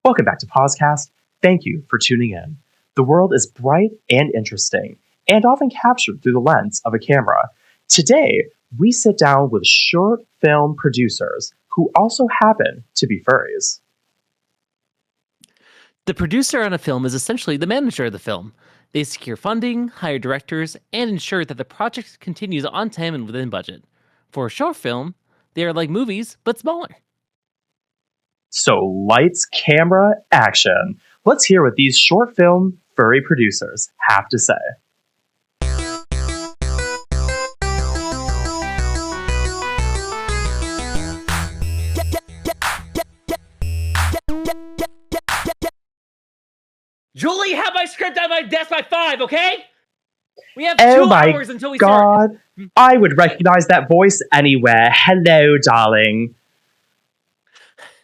Welcome back to PawsCast. Thank you for tuning in. The world is bright and interesting, and often captured through the lens of a camera. Today, we sit down with short film producers who also happen to be furries. The producer on a film is essentially the manager of the film. They secure funding, hire directors, and ensure that the project continues on time and within budget. For a short film, they are like movies, but smaller. So, lights, camera, action. Let's hear what these short film furry producers have to say. Julie, have my script on my desk by 5, okay? We have Oh 2 my hours until we start. God, I would recognize that voice anywhere. Hello, darling.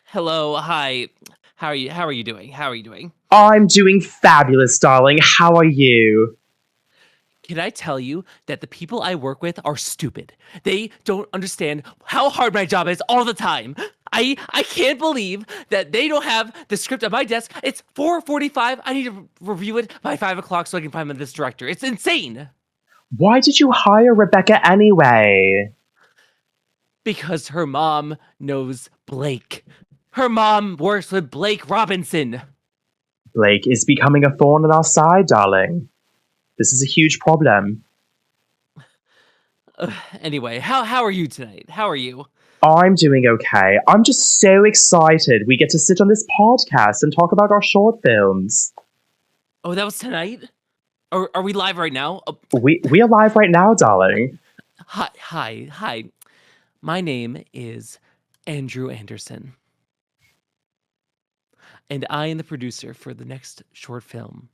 Hello, hi. How are you doing? I'm doing fabulous, darling. How are you? Can I tell you that the people I work with are stupid? They don't understand how hard my job is all the time. I can't believe that they don't have the script on my desk. It's 4:45. I need to review it by 5 o'clock so I can find this director. It's insane. Why did you hire Rebecca anyway? Because her mom knows Blake. Her mom works with Blake Robinson. Blake is becoming a thorn in our side, darling. This is a huge problem. Anyway, how are you tonight? How are you? I'm doing okay. I'm just so excited we get to sit on this podcast and talk about our short films. Oh, that was tonight? Are we live right now? We are live right now, darling. Hi. My name is Andrew Anderson. And I am the producer for the next short film.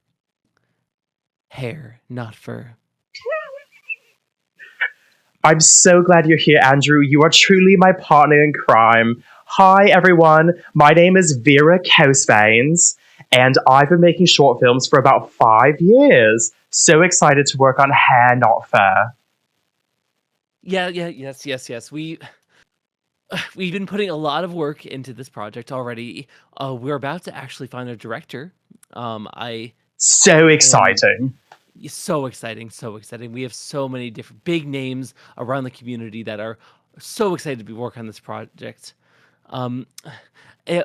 Hair, not fur. I'm so glad you're here, Andrew. You are truly my partner in crime. Hi, everyone. My name is Vera Cousveins, and I've been making short films for about 5 years. So excited to work on Hair, Not Fur. Yes. We've been putting a lot of work into this project already. We're about to actually find a director. So exciting. So exciting. We have so many different big names around the community that are so excited to be working on this project.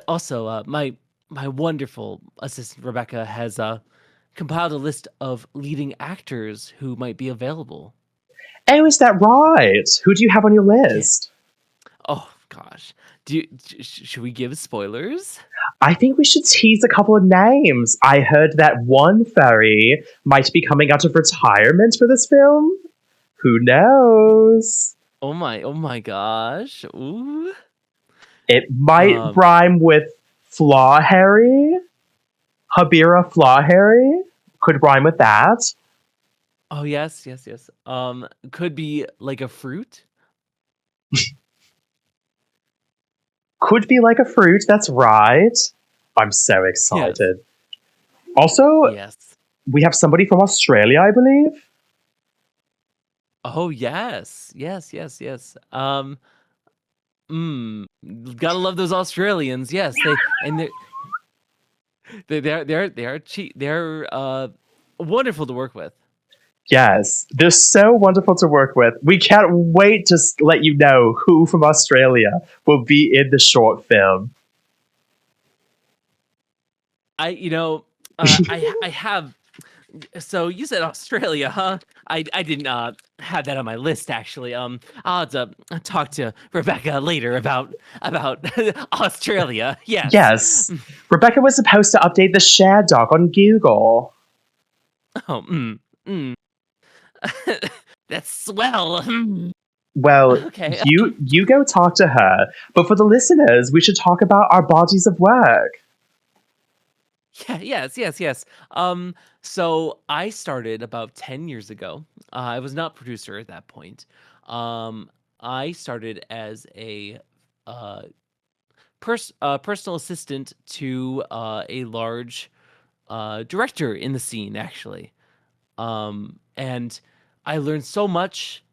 Also, my wonderful assistant Rebecca has compiled a list of leading actors who might be available. Oh, is that right? Who do you have on your list? Oh gosh, should we give spoilers? I think we should tease a couple of names. I heard that one furry might be coming out of retirement for this film. Who knows? Oh my gosh. Ooh. It might rhyme with Flaw Harry. Habira Flaw Harry could rhyme with that. Oh yes. Could be like a fruit. Could be like a fruit, that's right. I'm so excited. Yes. Also, yes. We have somebody from Australia, I believe. Oh, yes. Gotta love those Australians. Yes, they're wonderful to work with. Yes, they're so wonderful to work with. We can't wait to let you know who from Australia will be in the short film. I have. So you said Australia, huh? I didn't have that on my list actually. I'll have to talk to Rebecca later about Australia. Yes. Yes. Rebecca was supposed to update the share doc on Google. Oh, that's swell. Well, okay. you go talk to her. But for the listeners, we should talk about our bodies of work. Yeah, yes. So I started about 10 years ago. I was not producer at that point. I started as a personal assistant to a large director in the scene, actually. And I learned so much,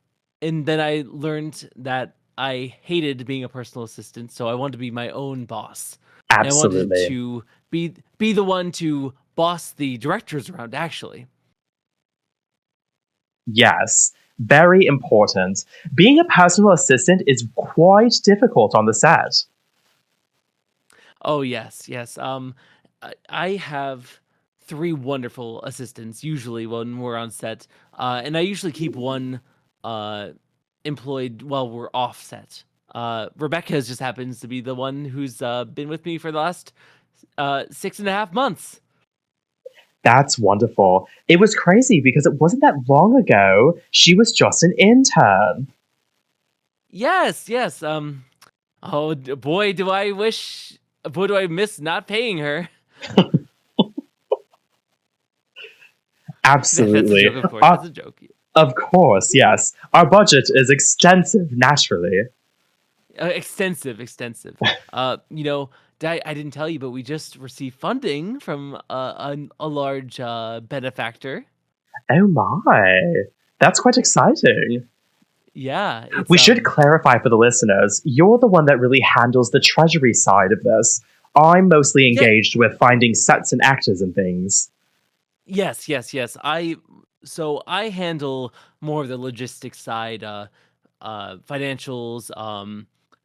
and then I learned that I hated being a personal assistant, so I wanted to be my own boss. Absolutely. And I wanted to be the one to boss the directors around, actually. Yes, very important. Being a personal assistant is quite difficult on the set. Oh yes, yes. I have three wonderful assistants usually when we're on set, and I usually keep one uh, employed while we're off set. Rebecca just happens to be the one who's been with me for the last 6.5 months. That's wonderful. It was crazy because it wasn't that long ago. She was just an intern. Yes, yes. Oh boy, do I wish. Boy, do I miss not paying her. That's a Absolutely. joke, of course. That's a joke. Of course, yes. Our budget is extensive, naturally. Extensive, extensive. I didn't tell you, but we just received funding from a large benefactor. Oh my. That's quite exciting. Yeah, it's We should clarify for the listeners you're the one that really handles the treasury side of this. I'm mostly yeah, engaged with finding sets and actors and things. yes, yes, yes. I handle more of the logistics side, financials,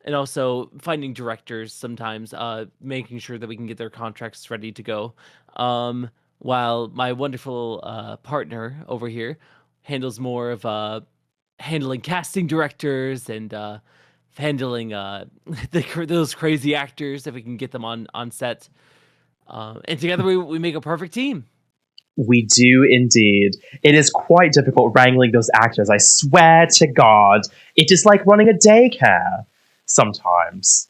and also finding directors sometimes, making sure that we can get their contracts ready to go. While my wonderful partner over here handles more of handling casting directors and handling those crazy actors if we can get them on set. And together we make a perfect team. We do indeed. It is quite difficult wrangling those actors, I swear to God. It is like running a daycare sometimes.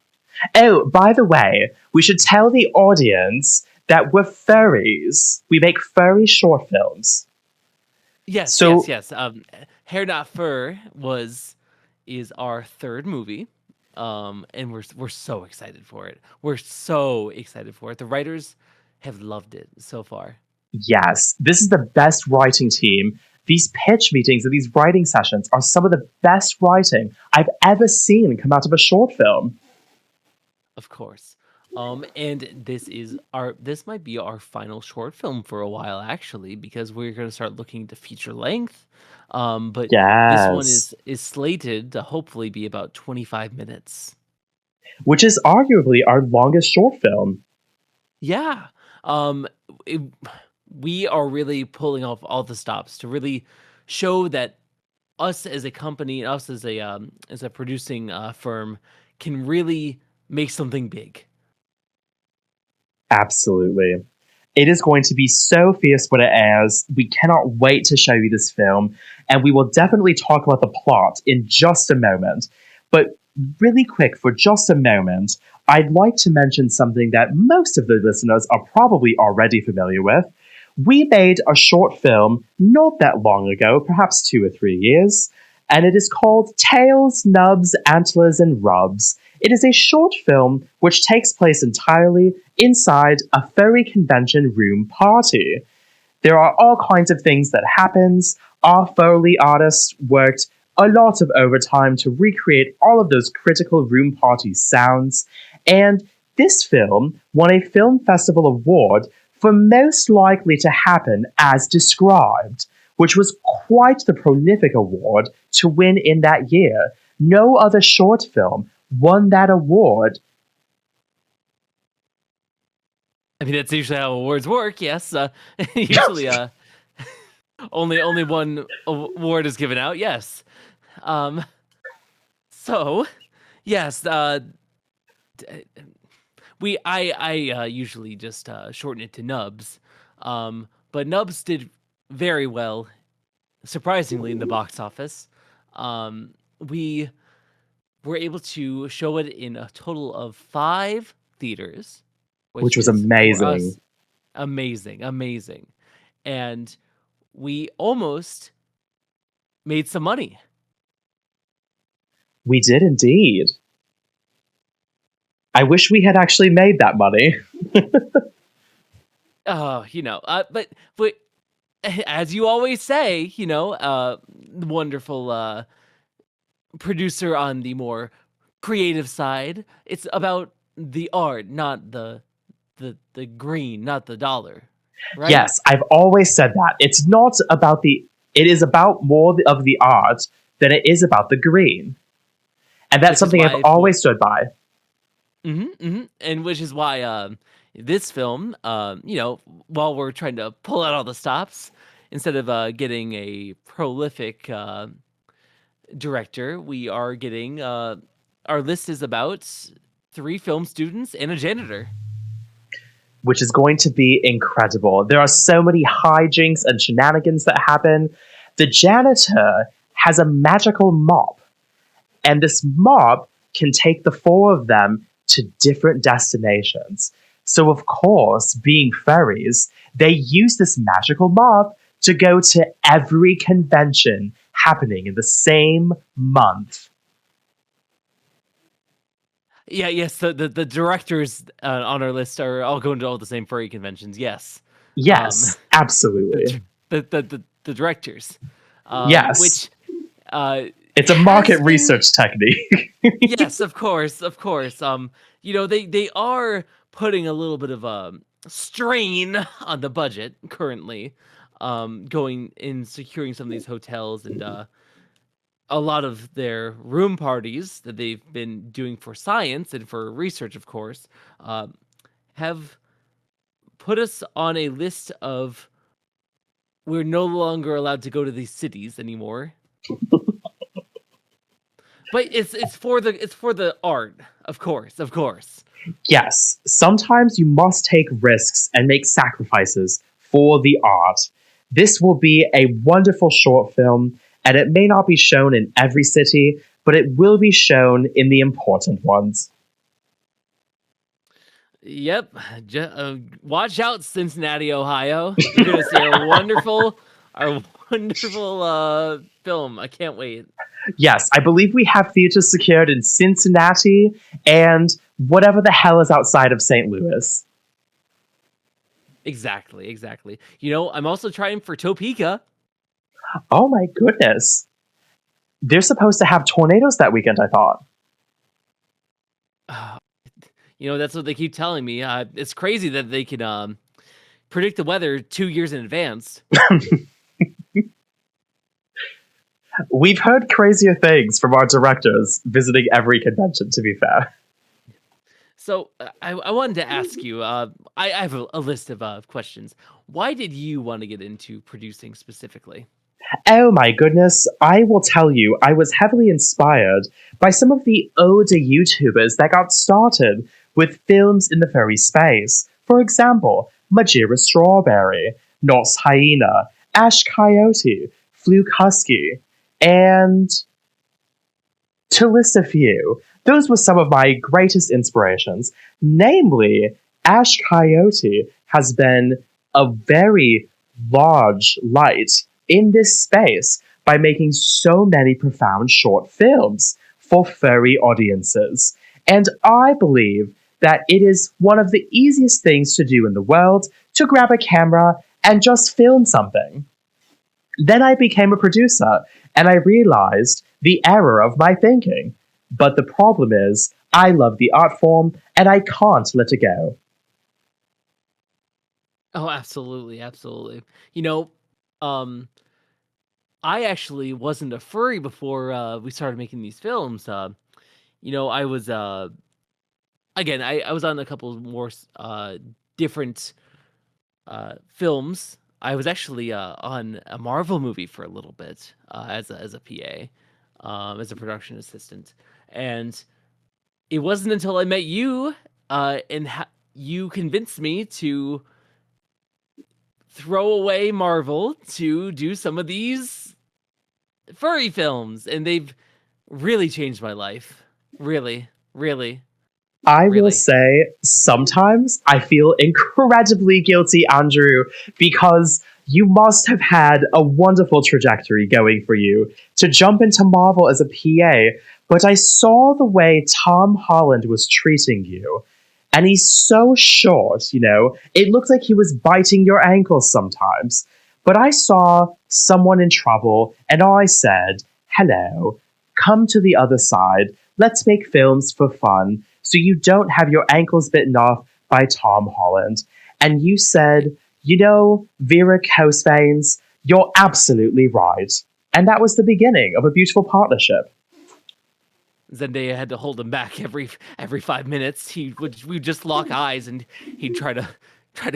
Oh, by the way, we should tell the audience that we're furries. We make furry short films. Yes, So, yes, yes. Hair Not Fur is our third movie. And we're so excited for it. We're so excited for it. The writers have loved it so far. yes, this is the best writing team. These pitch meetings and these writing sessions are some of the best writing I've ever seen come out of a short film. Of course. And this might be our final short film for a while actually, because we're gonna start looking to feature length. But this one Yes. is slated to hopefully be about 25 minutes. Which is arguably our longest short film. Yeah. Um, it, we are really pulling off all the stops to really show that us as a company, us as a producing firm, can really make something big. Absolutely. It is going to be so fierce when it airs. We cannot wait to show you this film, and we will definitely talk about the plot in just a moment. But really quick, for just a moment, I'd like to mention something that most of the listeners are probably already familiar with. We made a short film not that long ago, perhaps 2 or 3 years, and it is called Tails, Nubs, Antlers, and Rubs. It is a short film which takes place entirely inside a furry convention room party. There are all kinds of things that happens. Our Foley artist worked a lot of overtime to recreate all of those critical room party sounds, and this film won a film festival award for most likely to happen as described, which was quite the prolific award to win in that year. No other short film won that award. I mean, that's usually how awards work. Yes, usually, only one award is given out. Yes, um, so yes, I usually just shorten it to Nubs, but Nubs did very well, surprisingly, in the box office. We were able to show it in a total of 5 theaters, which Which was is for amazing. us amazing, amazing. And we almost made some money. We did indeed. I wish we had actually made that money. Oh, but as you always say, wonderful producer on the more creative side. It's about the art, not the the green, not the dollar, right? Yes, I've always said that. It's not about it is about more of the art than it is about the green. And that's Which is something I've why always stood by. and which is why this film, while we're trying to pull out all the stops, instead of getting a prolific director, we are getting our list is about 3 film students and a janitor. Which is going to be incredible. There are so many hijinks and shenanigans that happen. The janitor has a magical mop, and this mop can take the 4 of them to different destinations. So, of course, being furries, they use this magical mop to go to every convention happening in the same month. Yeah, yes. The directors on our list are all going to all the same furry conventions. Yes. Yes, absolutely. The directors. Yes. Which it's a market research technique. Yes, of course, of course. They are putting a little bit of a strain on the budget currently, going in securing some of these hotels and a lot of their room parties that they've been doing for science and for research, of course, have put us on a list of we're no longer allowed to go to these cities anymore. But it's for the art, of course, of course. Yes, sometimes you must take risks and make sacrifices for the art. This will be a wonderful short film, and it may not be shown in every city, but it will be shown in the important ones. Yep. Watch out, Cincinnati, Ohio. You're going to see our wonderful film. I can't wait. Yes, I believe we have theaters secured in Cincinnati and whatever the hell is outside of St. Louis. Exactly. I'm also trying for Topeka. Oh my goodness. They're supposed to have tornadoes that weekend, I thought. That's what they keep telling me. It's crazy that they can predict the weather 2 years in advance. We've heard crazier things from our directors visiting every convention, to be fair. So I wanted to ask you, I have a list of questions. Why did you want to get into producing specifically? Oh my goodness, I will tell you, I was heavily inspired by some of the older YouTubers that got started with films in the furry space. For example, Majira Strawberry, Norse Hyena, Ash Coyote, Fluke Husky, and to list a few, those were some of my greatest inspirations. Namely, Ash Coyote has been a very large light in this space by making so many profound short films for furry audiences. And I believe that it is one of the easiest things to do in the world to grab a camera and just film something. Then I became a producer, and I realized the error of my thinking. But the problem is, I love the art form, and I can't let it go. Oh, absolutely. I actually wasn't a furry before we started making these films. I was again, I was on a couple more different films. I was actually on a Marvel movie for a little bit as a PA, as a production assistant, and it wasn't until I met you and you convinced me to throw away Marvel to do some of these furry films, and they've really changed my life. Really. I will say, sometimes I feel incredibly guilty, Andrew, because you must have had a wonderful trajectory going for you to jump into Marvel as a PA, but I saw the way Tom Holland was treating you. And he's so short, it looked like he was biting your ankles sometimes. But I saw someone in trouble, and I said, hello, come to the other side. Let's make films for fun, so you don't have your ankles bitten off by Tom Holland. And you said, Vera Cosbanes, you're absolutely right. And that was the beginning of a beautiful partnership. Zendaya had to hold him back every 5 minutes. We'd just lock eyes and he'd try to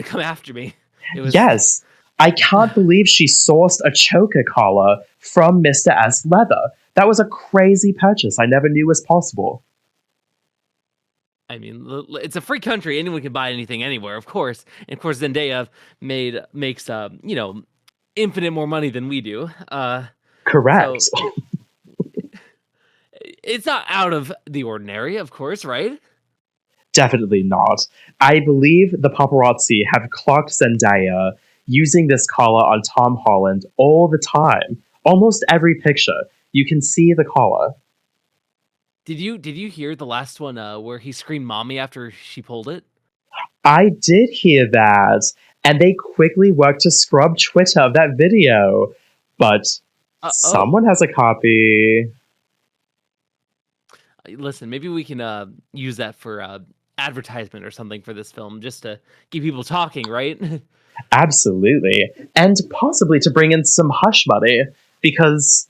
come after me. It was Yes, I can't believe she sourced a choker collar from Mr. S. Leather. That was a crazy purchase I never knew was possible. I mean, it's a free country. Anyone can buy anything anywhere, of course. And of course, Zendaya makes infinite more money than we do. Correct. So it's not out of the ordinary, of course, right? Definitely not. I believe the paparazzi have clocked Zendaya using this collar on Tom Holland all the time. Almost every picture, you can see the collar. Did you hear the last one where he screamed "mommy" after she pulled it? I did hear that, and they quickly worked to scrub Twitter of that video. But Oh, someone has a copy. listen, maybe we can use that for advertisement or something for this film, just to keep people talking, right? Absolutely. And possibly to bring in some hush money, because,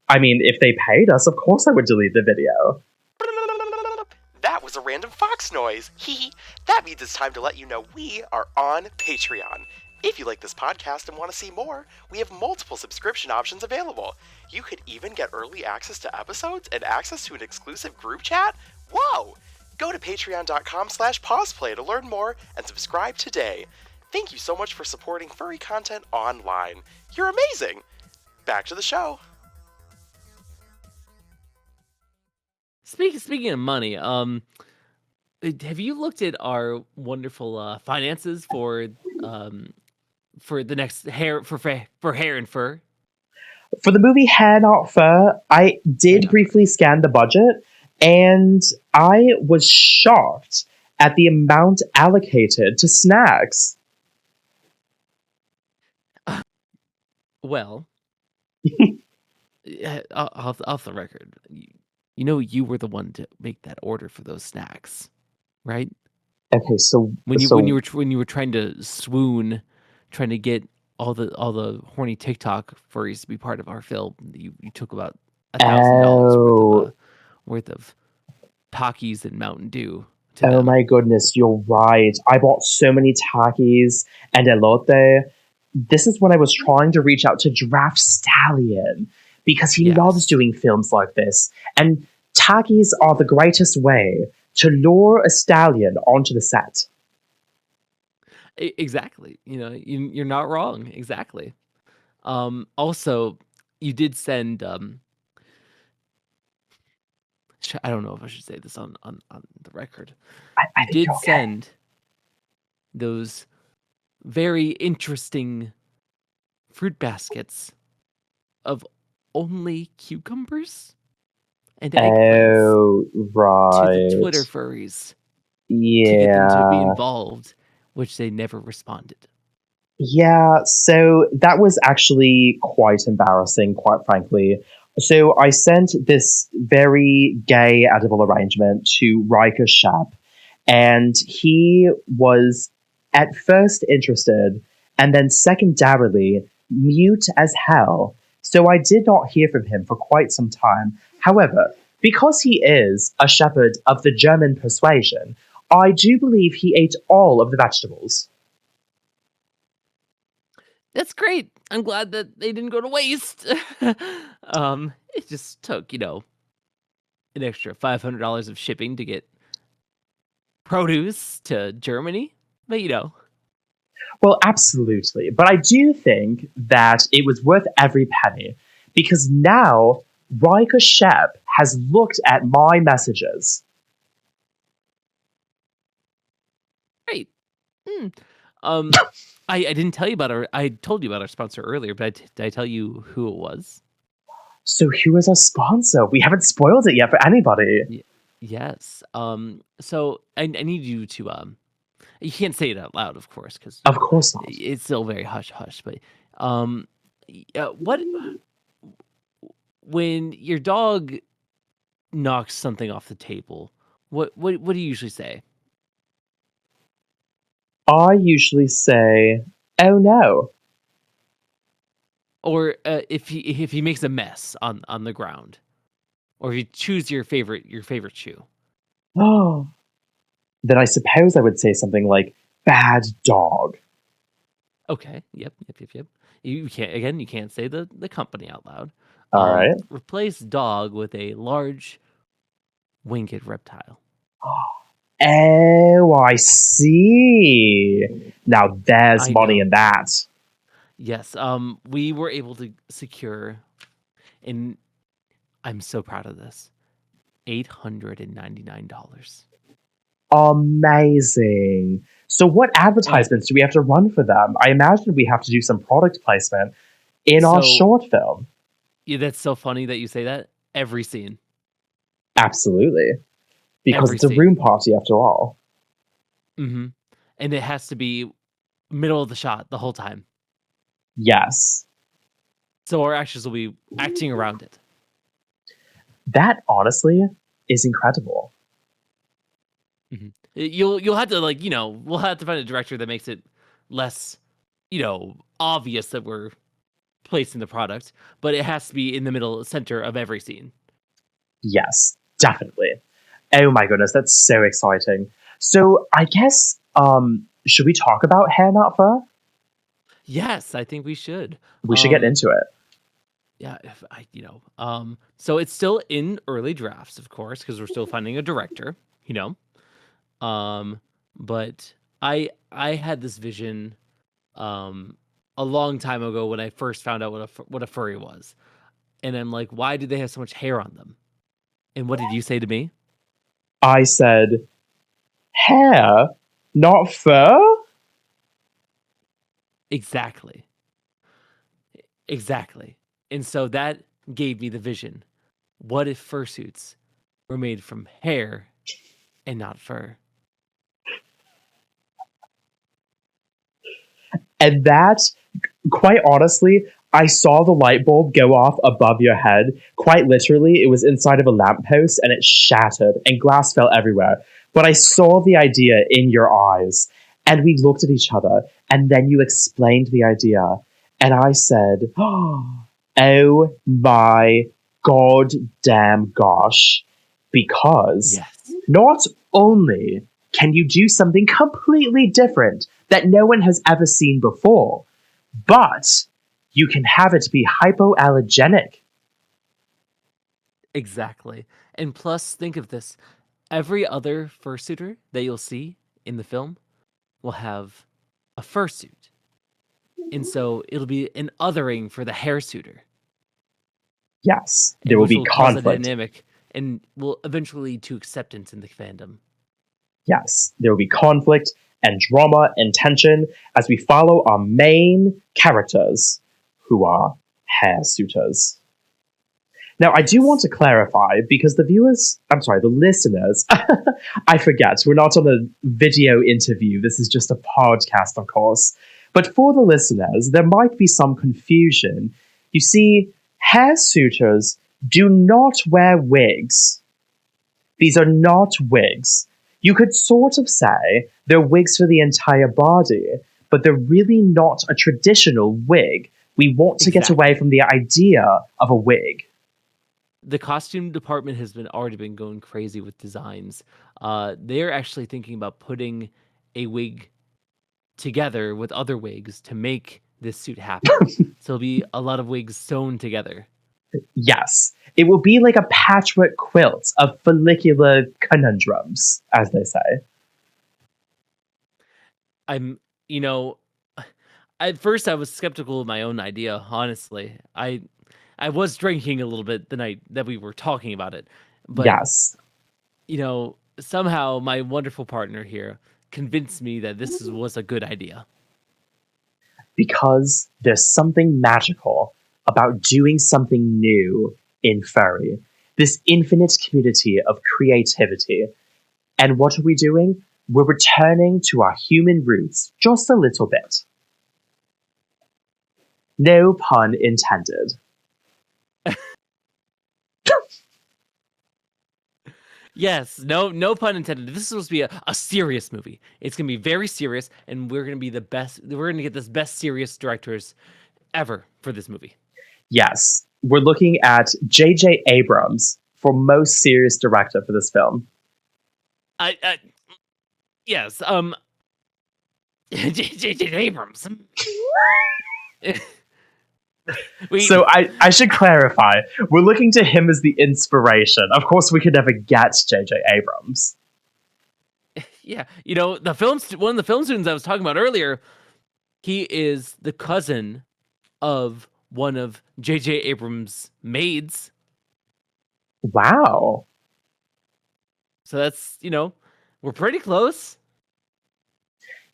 I mean, if they paid us, of course I would delete the video. That was a random fox noise. Hee. That means it's time to let you know we are on Patreon. If you like this podcast and want to see more, we have multiple subscription options available. You could even get early access to episodes and access to an exclusive group chat. Whoa! Go to patreon.com/pawsplay to learn more and subscribe today. Thank you so much for supporting furry content online. You're amazing! Back to the show. Speaking of money, have you looked at our wonderful finances for the next hair for hair and fur? For the movie Hair Not Fur, I Hair did not fur. briefly scan the budget, and I was shocked at the amount allocated to snacks. Well, off the record, you were the one to make that order for those snacks, right? Okay, so When you were trying to swoon, trying to get all the horny TikTok furries to be part of our film, you took about $1,000 oh, worth of Takis and Mountain Dew to oh them. my goodness, you're right. I bought so many Takis and elote. This is when I was trying to reach out to Draft Stallion because he loves Yes. doing films like this. And Takis are the greatest way to lure a stallion onto the set. Exactly. You're not wrong. Exactly. Also, you did send I don't know if I should say this on the record. I You think did you're okay. send those very interesting fruit baskets of only cucumbers and eggplants Oh, to the Twitter right. furries to get them to be Yeah. involved, which they never responded. Yeah, so that was actually quite embarrassing, quite frankly. So I sent this very gay edible arrangement to Riker Shap, and he was at first interested, and then secondarily mute as hell. So I did not hear from him for quite some time. However, because he is a shepherd of the German persuasion, I do believe he ate all of the vegetables. That's great. I'm glad that they didn't go to waste. It just took, an extra $500 of shipping to get produce to Germany, but Well, absolutely. But I do think that it was worth every penny because now Riker Shep has looked at my messages. great. Mm. Um, I didn't tell you about I told you about our sponsor earlier, but did I tell you who it was? So who is our sponsor? We haven't spoiled it yet for anybody. Yes. So I need you to you can't say it out loud, of course, because Of course not. it's still very hush hush. But um, what when your dog knocks something off the table? What do you usually say? I usually say, oh no. Or if he makes a mess on the ground, or if you choose your favorite shoe. Oh. Then I suppose I would say something like, bad dog. Okay. Yep. You can't say the company out loud. All right. Replace dog with a large winged reptile. Oh, I see. Now there's I money know. in that. Yes. We were able to secure, and I'm so proud of this, $899. Amazing. So what And advertisements do we have to run for them? I imagine we have to do some product placement in our so short film. yeah, that's so funny that you say that. Every scene. Absolutely. Because Every it's a scene. room party after all. Mm-hmm. And it has to be middle of the shot the whole time. Yes. So our actors will be acting around it. That honestly is incredible. Mm-hmm. You'll have to we'll have to find a director that makes it less, obvious that we're placing the product, but it has to be in the middle center of every scene. Yes, definitely. Oh my goodness, that's so exciting. So I guess should we talk about Hair Not Fur? Yes, I think we should. We should get into it. Yeah, if so it's still in early drafts, of course, because we're still finding a director, but I had this vision a long time ago when I first found out what a furry was. And I'm like, why do they have so much hair on them? And what did you say to me? I said, hair, not fur? Exactly. Exactly. And so that gave me the vision. What if fursuits were made from hair and not fur? And that, quite honestly, I saw the light bulb go off above your head. Quite literally, it was inside of a lamppost and it shattered and glass fell everywhere. But I saw the idea in your eyes and we looked at each other and then you explained the idea. And I said, oh my goddamn gosh. Because Yes. not only can you do something completely different that no one has ever seen before, but you can have it be hypoallergenic. Exactly. And plus, think of this. Every other fursuiter that you'll see in the film will have a fursuit. And so it'll be an othering for the hairsuiter. Yes, And there will which be will cause a conflict. dynamic and will eventually lead to acceptance in the fandom. Yes, there will be conflict and drama and tension as we follow our main characters, who are hairsuiters. Now, I do want to clarify because the listeners, I forget, we're not on a video interview. This is just a podcast, of course. But for the listeners, there might be some confusion. You see, hairsuiters do not wear wigs. These are not wigs. You could sort of say they're wigs for the entire body, but they're really not a traditional wig. We want to get away from the idea of a wig. The costume department has already been going crazy with designs. They're actually thinking about putting a wig together with other wigs to make this suit happen. So it'll be a lot of wigs sewn together. Yes, it will be like a patchwork quilt of follicular conundrums, as they say. At first I was skeptical of my own idea, honestly. I was drinking a little bit the night that we were talking about it. But Yes. Somehow my wonderful partner here convinced me that this was a good idea. Because there's something magical about doing something new in Furry. This infinite community of creativity. And what are we doing? We're returning to our human roots just a little bit. No pun intended. Yes, no pun intended. This is supposed to be a serious movie. It's gonna be very serious, and we're gonna be the best. We're gonna get the best serious directors ever for this movie. Yes, we're looking at J.J. Abrams for most serious director for this film. Yes, J.J. Abrams. So I should clarify, we're looking to him as the inspiration. Of course, we could never get J.J. Abrams. Yeah, you know, one of the film students I was talking about earlier, he is the cousin of one of J.J. Abrams' maids. Wow. So that's, we're pretty close.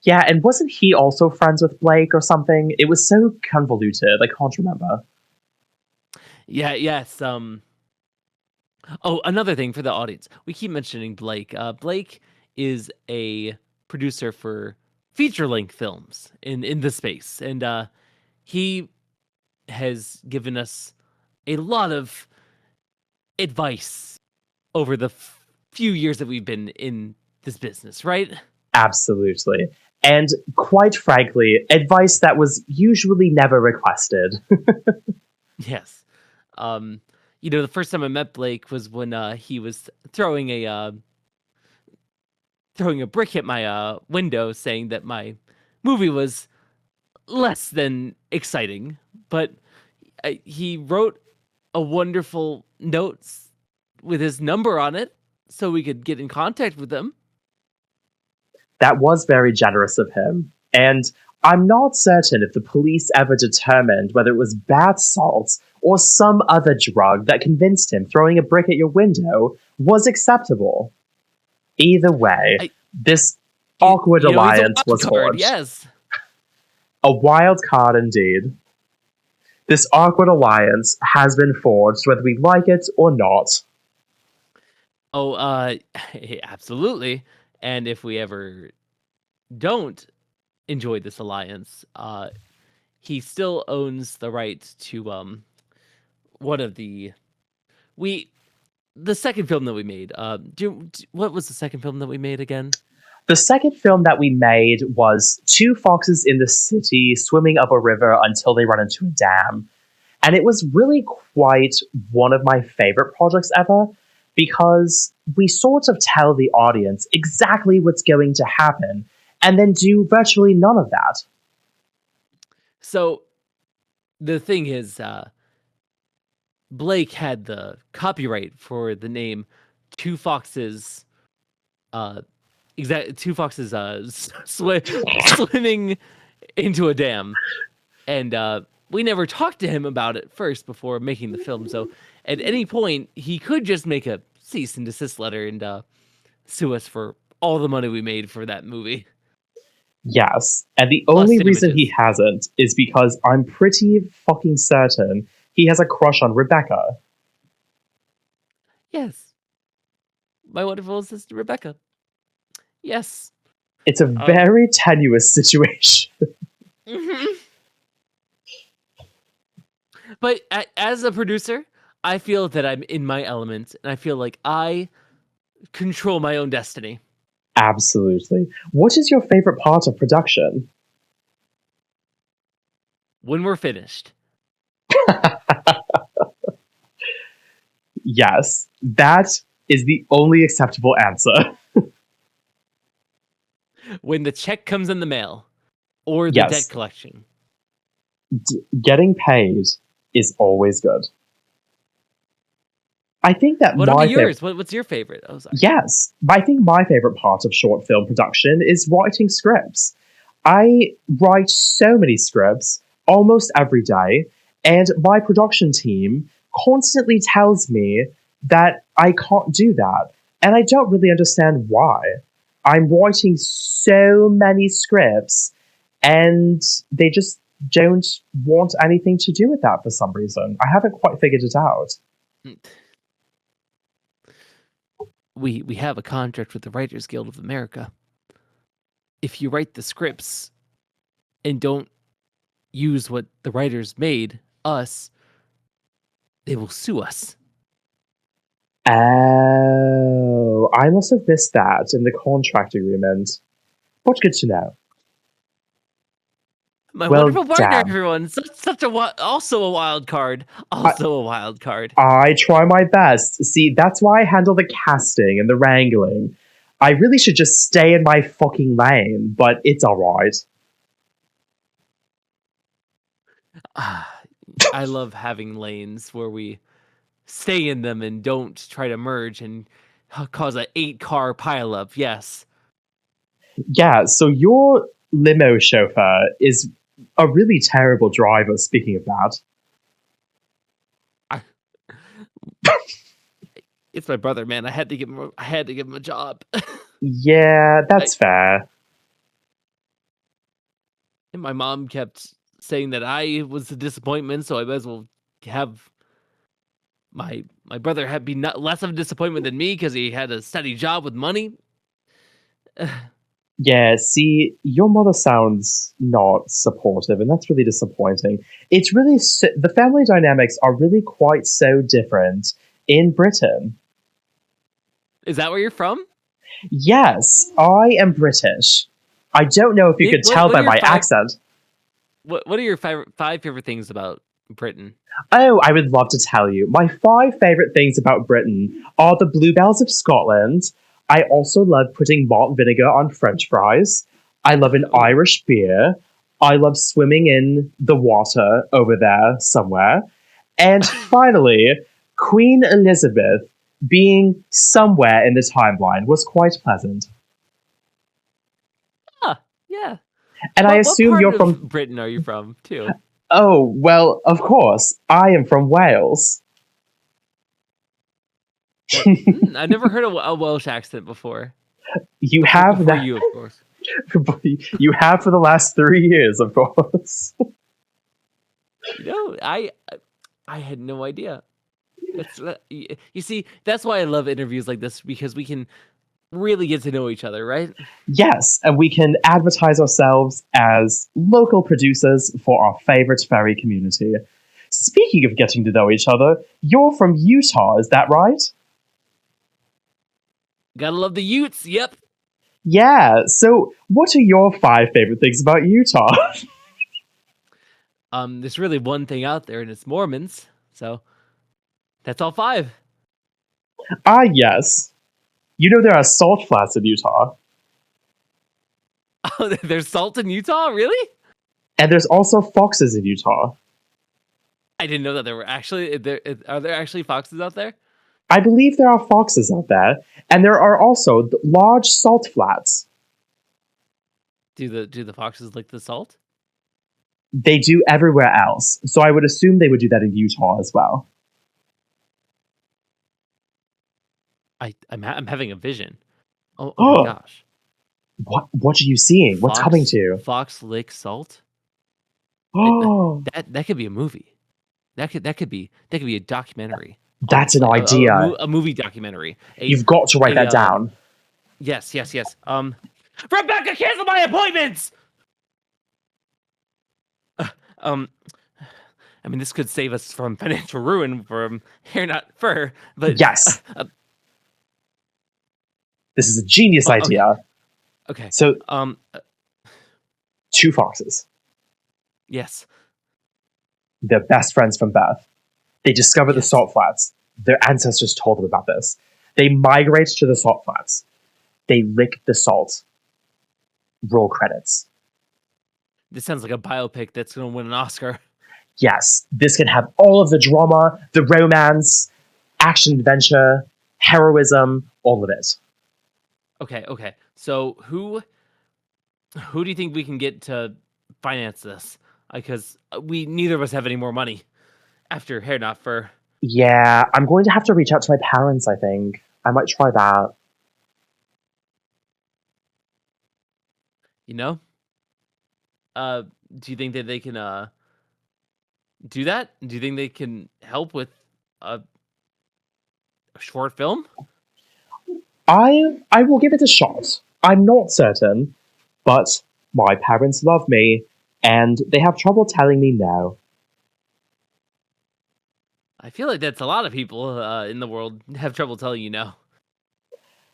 Yeah, and wasn't he also friends with Blake or something? It was so convoluted, I can't remember. Yeah, yes. Oh, another thing for the audience. We keep mentioning Blake. Blake is a producer for feature-length films in the space. And he has given us a lot of advice over the few years that we've been in this business, right? Absolutely. And quite frankly, advice that was usually never requested. Yes. The first time I met Blake was when he was throwing a brick at my window, saying that my movie was less than exciting. But he wrote a wonderful note with his number on it, so we could get in contact with him. That was very generous of him. And I'm not certain if the police ever determined whether it was bath salts or some other drug that convinced him throwing a brick at your window was acceptable. Either way, this awkward alliance was forged. Yes. A wild card indeed. This awkward alliance has been forged, whether we like it or not. Oh, absolutely. And if we ever don't enjoy this alliance, he still owns the right to one of the second film that we made. What was the second film that we made again? The second film that we made was two foxes in the city swimming up a river until they run into a dam. And it was really quite one of my favorite projects ever, because we sort of tell the audience exactly what's going to happen and then do virtually none of that. So the thing is, Blake had the copyright for the name Two Foxes. Two foxes swimming into a dam, and we never talked to him about it first before making the film. So at any point, he could just make a cease and desist letter and sue us for all the money we made for that movie. Yes, and the only reason he hasn't is because I'm pretty fucking certain he has a crush on Rebecca. Yes. My wonderful sister Rebecca. Yes. It's a very tenuous situation. Mm-hmm. But as a producer, I feel that I'm in my element, and I feel like I control my own destiny. Absolutely. What is your favorite part of production? When we're finished. Yes, that is the only acceptable answer. When the check comes in the mail, or the debt collection. Getting paid is always good. I think that what are yours? What's your favorite? Oh, sorry. Yes, I think my favorite part of short film production is writing scripts. I write so many scripts almost every day, and my production team constantly tells me that I can't do that, and I don't really understand why. I'm writing so many scripts, and they just don't want anything to do with that for some reason. I haven't quite figured it out. We have a contract with the Writers Guild of America. If you write the scripts and don't use what the writers made us, they will sue us. Oh, I must have missed that in the contract agreement. But good to know. My Well, wonderful partner, damn. everyone. Also a wild card. Also a wild card. I try my best. See, that's why I handle the casting and the wrangling. I really should just stay in my fucking lane, but it's alright. I love having lanes where we stay in them and don't try to merge and cause a 8-car pileup. Yes. Yeah, so your limo chauffeur is a really terrible driver, speaking of that. It's my brother, man. I had to give him a job. Yeah, that's fair. And my mom kept saying that I was a disappointment, so I might as well have my brother be less of a disappointment than me because he had a steady job with money. Yeah, see, your mother sounds not supportive, and that's really disappointing. It's really the family dynamics are really quite so different in Britain. Is that where you're from? Yes, I am British. I don't know if you could tell by my accent. What are your five favorite things about Britain? Oh, I would love to tell you. My 5 favorite things about Britain are the bluebells of Scotland. I also love putting malt vinegar on French fries. I love an Irish beer. I love swimming in the water over there somewhere. And finally, Queen Elizabeth being somewhere in the timeline was quite pleasant. Yeah. And I assume what part you're from of Britain are you from too? Oh, well, of course. I am from Wales. I've never heard a Welsh accent before. You have before that. you, of course. You have for the last 3 years, of course. I had no idea. You see, that's why I love interviews like this, because we can really get to know each other, right? Yes, and we can advertise ourselves as local producers for our favorite furry community. Speaking of getting to know each other, you're from Utah, is that right? Gotta love the Utes, yep. Yeah, so what are your 5 favorite things about Utah? There's really one thing out there, and it's Mormons, so that's all 5. Ah, yes. You know there are salt flats in Utah. Oh, there's salt in Utah? Really? And there's also foxes in Utah. I didn't know that there were actually are there actually foxes out there? I believe there are foxes out there, and there are also large salt flats. Do the foxes like the salt? They do everywhere else, so I would assume they would do that in Utah as well. I'm having a vision. Oh Oh. my gosh! What are you seeing? What's coming to? Fox lick salt. Oh, That could be a movie. That could be a documentary. that's an idea. A movie documentary. You've got to write that down. Yes. Rebecca, cancel my appointments. I mean, this could save us from financial ruin from Hair Not Fur, but Yes. This is a genius idea. Okay. So, 2 foxes. Yes. They're best friends from birth. They discover the salt flats. Their ancestors told them about this. They migrate to the salt flats. They lick the salt. Roll credits. This sounds like a biopic that's going to win an Oscar. Yes, this can have all of the drama, the romance, action adventure, heroism, all of it. Okay. So who do you think we can get to finance this? Because neither of us have any more money after Hair Not Fur. Yeah, I'm going to have to reach out to my parents, I think. I might try that. You know? Do you think that they can do that? Do you think they can help with a short film? I will give it a shot. I'm not certain, but my parents love me, and they have trouble telling me no. I feel like that's a lot of people in the world have trouble telling you no.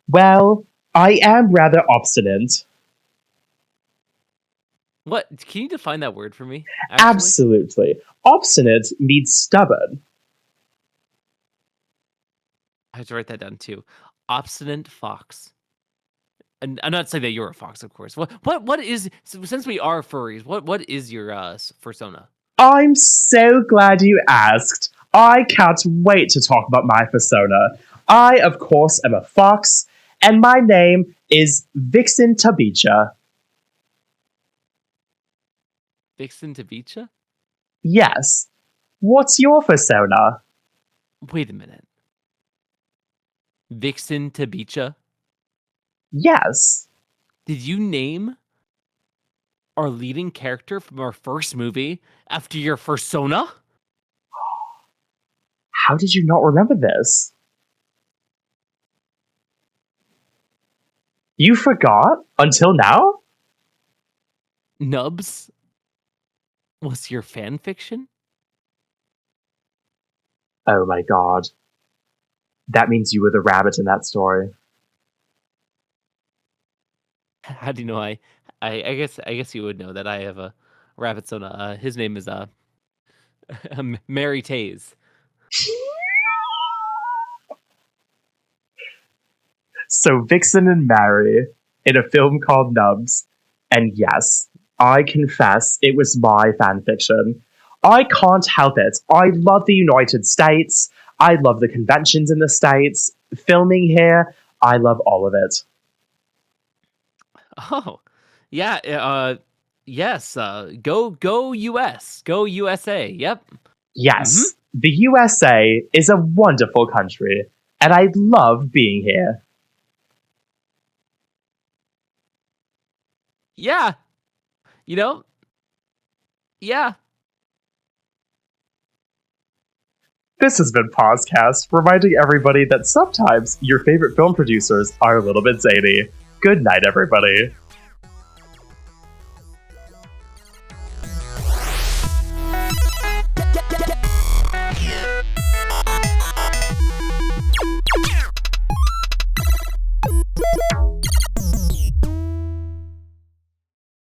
Well, I am rather obstinate. What? Can you define that word for me? Actually? Absolutely. Obstinate means stubborn. I have to write that down too. Obstinate fox. And I'm not saying that you're a fox, of course. What is, since we are furries, what is your persona? I'm so glad you asked. I can't wait to talk about my persona. I, of course, am a fox, and my name is Vixen Tabicha. Vixen Tabicha? Yes. What's your persona? Wait a minute. Vixen Tabicha? Yes. Did you name our leading character from our first movie after your persona? How did you not remember this? You forgot until now? Nubs was your fan fiction? Oh my god. That means you were the rabbit in that story. How do you know I guess you would know that I have a rabbit sona. His name is Mary Taze. So Vixen and Mary in a film called Nubs. And yes, I confess it was my fanfiction. I can't help it. I love the United States. I love the conventions in the States. Filming here, I love all of it. Oh, yeah. Yes. Go US. Go USA. Yep. Yes, the USA is a wonderful country, and I love being here. Yeah. You know. Yeah. This has been PawsCast, reminding everybody that sometimes your favorite film producers are a little bit zany. Good night, everybody.